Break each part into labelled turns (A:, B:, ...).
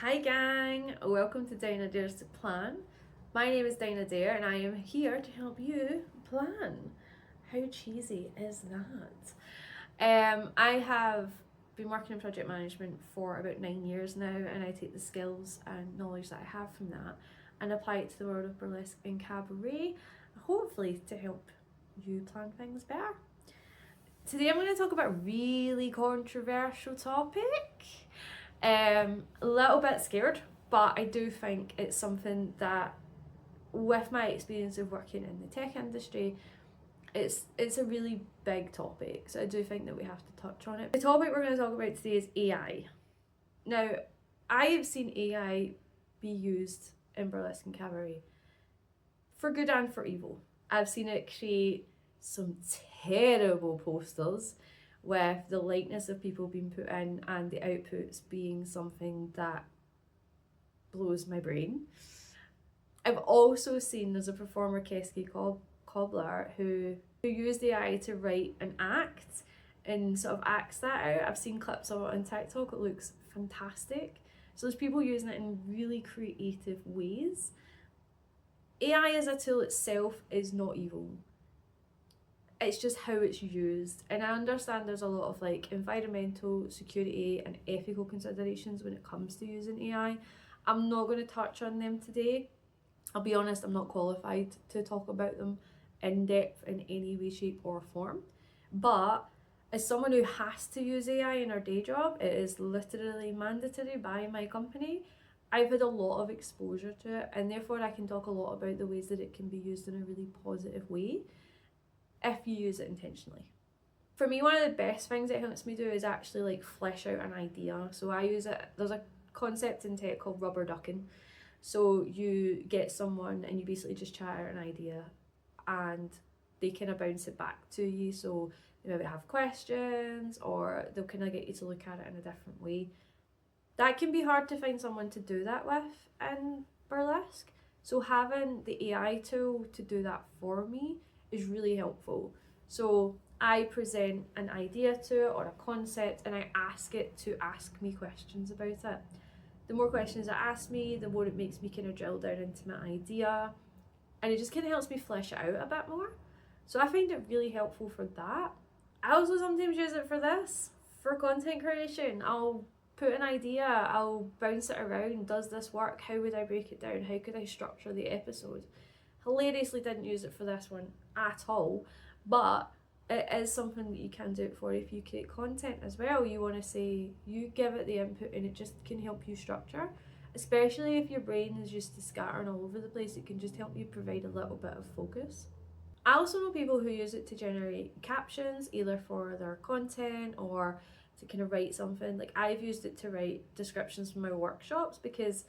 A: Hi gang, welcome to Dinah Dares to Plan. My name is Dinah Dare and I am here to help you plan. How cheesy is that? I have been working in project management for about 9 years now, and I take the skills and knowledge that I have from that and apply it to the world of burlesque and cabaret, hopefully to help you plan things better. Today I'm going to talk about a really controversial topic. A little bit scared, but I do think it's something that, with my experience of working in the tech industry, it's a really big topic. So I do think that we have to touch on it. The topic we're going to talk about today is AI. Now, I have seen AI be used in burlesque and cabaret for good and for evil. I've seen it create some terrible posters with the likeness of people being put in and the outputs being something that blows my brain. I've also seen there's a performer, Keski Cobbler, who used AI to write an act and sort of acts that out. I've seen clips of it on TikTok. It looks fantastic. So there's people using it in really creative ways. AI as a tool itself is not evil. It's just how it's used, and I understand there's a lot of environmental, security and ethical considerations when it comes to using AI. I'm not going to touch on them today. I'll be honest, I'm not qualified to talk about them in depth in any way, shape or form, but as someone who has to use AI in our day job, it is literally mandatory by my company. I've had a lot of exposure to it, and therefore I can talk a lot about the ways that it can be used in a really positive way if you use it intentionally. For me, one of the best things it helps me do is actually flesh out an idea. So I use it, there's a concept in tech called rubber ducking. So you get someone and you basically just chat out an idea and they kind of bounce it back to you. So they maybe have questions or they'll kind of get you to look at it in a different way. That can be hard to find someone to do that with in burlesque. So having the AI tool to do that for me is really helpful. So I present an idea to it or a concept and I ask it to ask me questions about it. The more questions it asks me, the more it makes me kind of drill down into my idea, and it just kind of helps me flesh it out a bit more. So I find it really helpful for that. I also sometimes use it for this, for content creation. I'll put an idea, I'll bounce it around. Does this work? How would I break it down? How could I structure the episode? Hilariously didn't use it for this one at all, but it is something that you can do it for if you create content as well. You want to say, you give it the input and it just can help you structure, especially if your brain is used to scattering all over the place. It can just help you provide a little bit of focus. I also know people who use it to generate captions, either for their content or to kind of write something. Like I've used it to write descriptions for my workshops because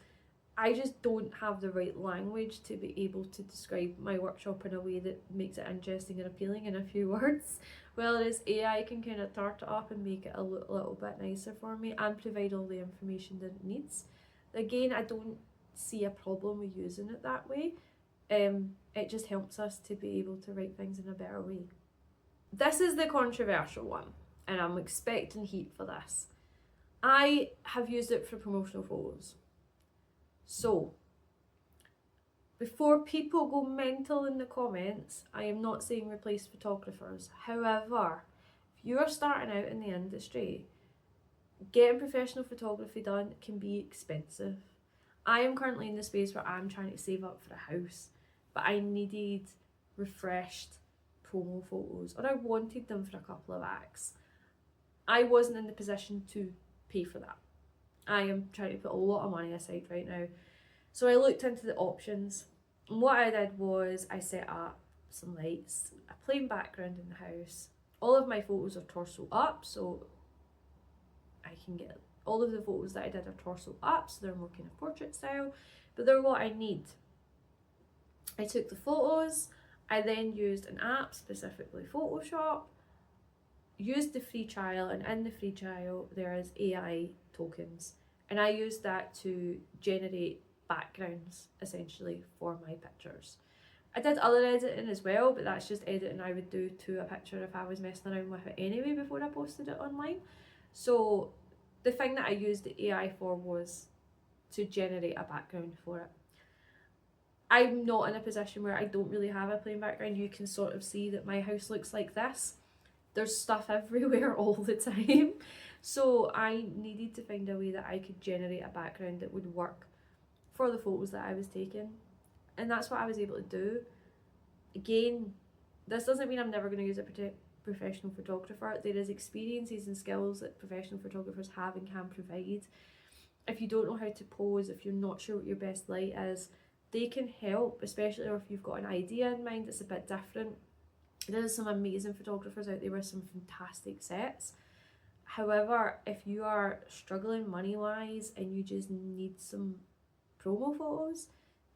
A: I just don't have the right language to be able to describe my workshop in a way that makes it interesting and appealing in a few words. Whereas AI can kind of tart it up and make it a little bit nicer for me and provide all the information that it needs. Again, I don't see a problem with using it that way. It just helps us to be able to write things in a better way. This is the controversial one, and I'm expecting heat for this. I have used it for promotional photos. So, before people go mental in the comments, I am not saying replace photographers. However, if you are starting out in the industry, getting professional photography done can be expensive. I am currently in the space where I'm trying to save up for a house, but I needed refreshed promo photos, or I wanted them for a couple of acts. I wasn't in the position to pay for that. I am trying to put a lot of money aside right now. So I looked into the options, and what I did was I set up some lights, a plain background in the house. All of my photos are torso up, so I can get all of the photos that I did are torso up, so they're more kind of portrait style, but they're what I need. I took the photos, I then used an app, specifically Photoshop, used the free trial, and in the free trial there is AI tokens, and I used that to generate backgrounds essentially for my pictures. I did other editing as well, but that's just editing I would do to a picture if I was messing around with it anyway before I posted it online. So the thing that I used the AI for was to generate a background for it. I'm not in a position where I don't really have a plain background. You can sort of see that my house looks like this. There's stuff everywhere all the time. So I needed to find a way that I could generate a background that would work for the photos that I was taking. And that's what I was able to do. Again, this doesn't mean I'm never going to use a professional photographer. There is experiences and skills that professional photographers have and can provide. If you don't know how to pose, if you're not sure what your best light is, they can help, especially if you've got an idea in mind that's a bit different. There's some amazing photographers out there with some fantastic sets. However, if you are struggling money-wise and you just need some promo photos,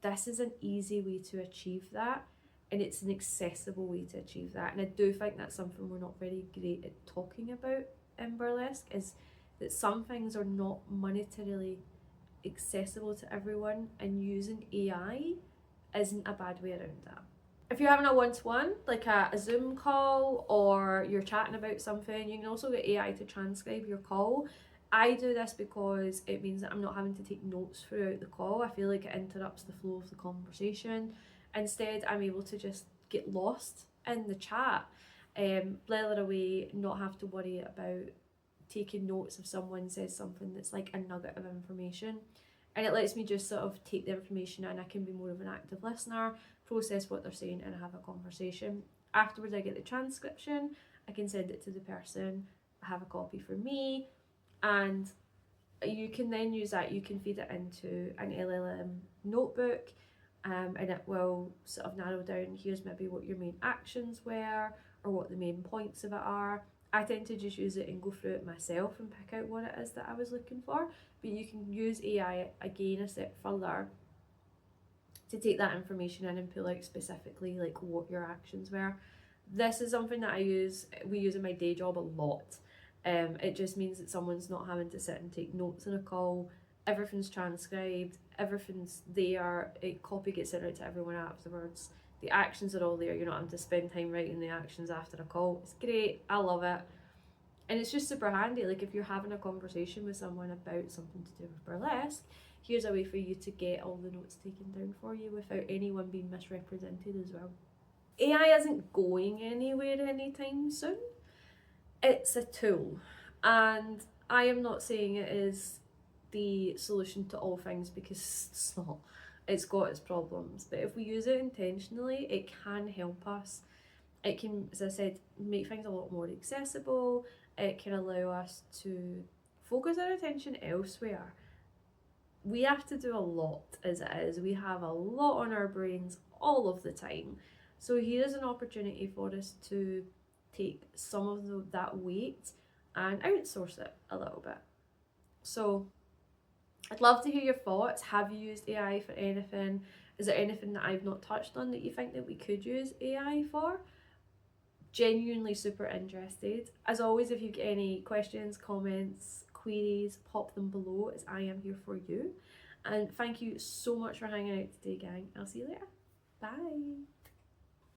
A: this is an easy way to achieve that, and it's an accessible way to achieve that. And I do think that's something we're not very great at talking about in burlesque, is that some things are not monetarily accessible to everyone, and using AI isn't a bad way around that. If you're having a one-to-one, like a Zoom call, or you're chatting about something, you can also get AI to transcribe your call. I do this because it means that I'm not having to take notes throughout the call. I feel like it interrupts the flow of the conversation. Instead, I'm able to just get lost in the chat, blather away, not have to worry about taking notes if someone says something that's like a nugget of information. And it lets me just sort of take the information in. I can be more of an active listener, process what they're saying, and have a conversation. Afterwards, I get the transcription, I can send it to the person, I have a copy for me, and you can then use that. You can feed it into an LLM notebook, and it will sort of narrow down, here's maybe what your main actions were, or what the main points of it are. I tend to just use it and go through it myself and pick out what it is that I was looking for, but you can use AI again a step further to take that information in and pull out specifically like what your actions were. This is something that we use in my day job a lot. It just means that someone's not having to sit and take notes on a call. Everything's transcribed, everything's there, a copy gets sent out to everyone afterwards. The actions are all there, you're not having to spend time writing the actions after a call. It's great, I love it. And it's just super handy, like if you're having a conversation with someone about something to do with burlesque, here's a way for you to get all the notes taken down for you without anyone being misrepresented as well. AI isn't going anywhere anytime soon. It's a tool, and I am not saying it is the solution to all things, because it's not. It's got its problems, but if we use it intentionally, it can help us. It can, as I said, make things a lot more accessible. It can allow us to focus our attention elsewhere. We have to do a lot as it is. We have a lot on our brains all of the time. So here's an opportunity for us to take some of that weight and outsource it a little bit. So I'd love to hear your thoughts. Have you used AI for anything? Is there anything that I've not touched on that you think that we could use AI for? Genuinely super interested. As always, if you get any questions, comments, queries, pop them below, as I am here for you. And thank you so much for hanging out today, gang. I'll see you later. Bye.